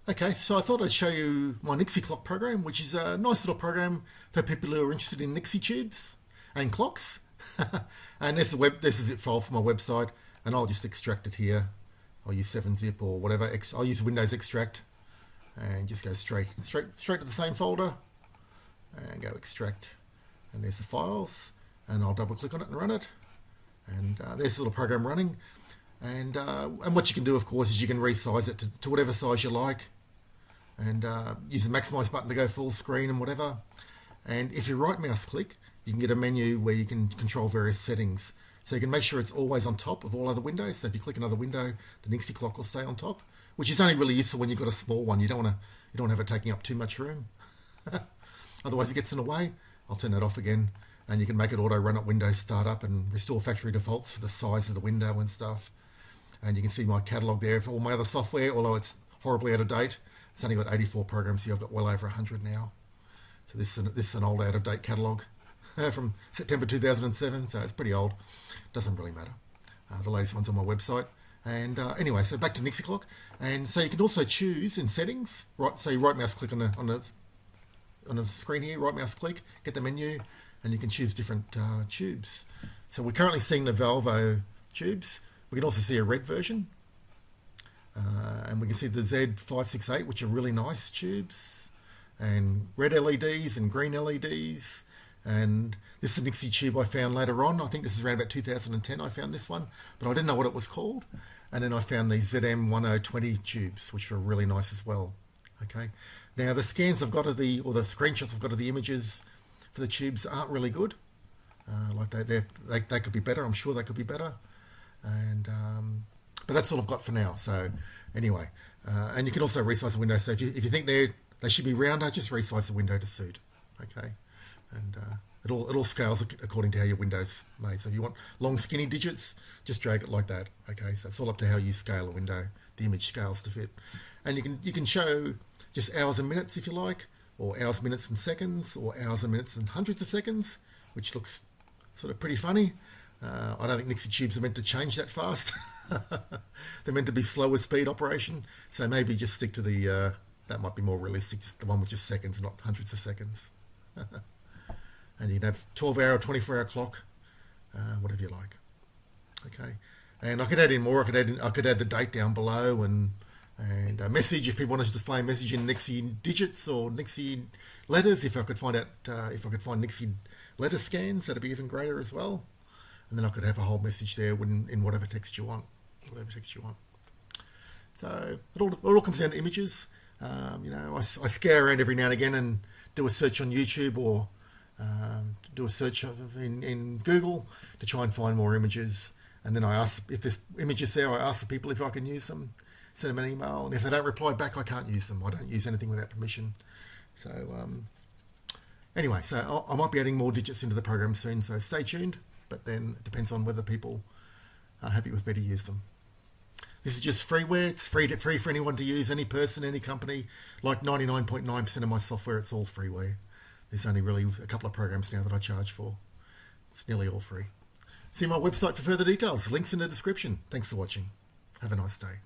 Okay, so I thought I'd show you my Nixie Clock program, which is a nice little program for people who are interested in Nixie tubes and clocks. And this is a zip file for my website, and I'll just extract it here. I'll use 7-zip or whatever. I'll use Windows Extract, and just go straight to the same folder, and go extract. And there's the files, and I'll double click on it and run it. And there's the little program running. And what you can do, of course, is you can resize it to whatever size you like, and use the maximize button to go full screen and whatever. And if you right mouse click, you can get a menu where you can control various settings. So you can make sure it's always on top of all other windows. So if you click another window, the Nixie Clock will stay on top, which is only really useful when you've got a small one. You don't want to have it taking up too much room. Otherwise it gets in the way. I'll turn that off again, and you can make it auto run at Windows Startup and restore factory defaults for the size of the window and stuff. And you can see my catalogue there for all my other software, although it's horribly out of date. It's only got 84 programs here. I've got well over 100 now. So this is an old out of date catalogue from September 2007, so it's pretty old. Doesn't really matter. The latest one's on my website. And anyway, so back to Nixie Clock. And so you can also choose in settings, right? So you right mouse click on the screen here, right mouse click, get the menu, and you can choose different tubes. So we're currently seeing the Valvo tubes. We can also see a red version, and we can see the Z568, which are really nice tubes, and red LEDs and green LEDs. And this is a Nixie tube I found later on. I think this is around about 2010 I found this one, but I didn't know what it was called. And then I found these ZM1020 tubes, which are really nice as well. Okay, now the scans I've got of the screenshots I've got of the images for the tubes aren't really good. Like they could be better. I'm sure they could be better. And but that's all I've got for now. So anyway, and you can also resize the window. So if you think they should be rounder, just resize the window to suit. Okay, and it all scales according to how your window's made. So if you want long skinny digits, just drag it like that. Okay, so it's all up to how you scale a window. The image scales to fit, and you can show just hours and minutes if you like, or hours, minutes and seconds, or hours and minutes and hundreds of seconds, which looks sort of pretty funny. I don't think Nixie tubes are meant to change that fast. They're meant to be slower speed operation, so maybe just stick to the that might be more realistic, just the one with just seconds, not hundreds of seconds. And you can have 12-hour, 24-hour clock, whatever you like. Okay, and I could add in more. I could add the date down below, and a message if people wanted to display a message in Nixie digits or Nixie letters. If I could find Nixie letter scans, that'd be even greater as well. And then I could have a whole message there in whatever text you want. So it all comes down to images. I scare around every now and again and do a search on YouTube or do a search in Google to try and find more images. And then I ask if there's images there. I ask the people if I can use them. Send them an email, and if they don't reply back, I can't use them. I don't use anything without permission. So anyway, so I might be adding more digits into the program soon. So stay tuned. But then it depends on whether people are happy with me to use them. This is just freeware. It's free for anyone to use, any person, any company. Like 99.9% of my software, it's all freeware. There's only really a couple of programs now that I charge for. It's nearly all free. See my website for further details. Links in the description. Thanks for watching. Have a nice day.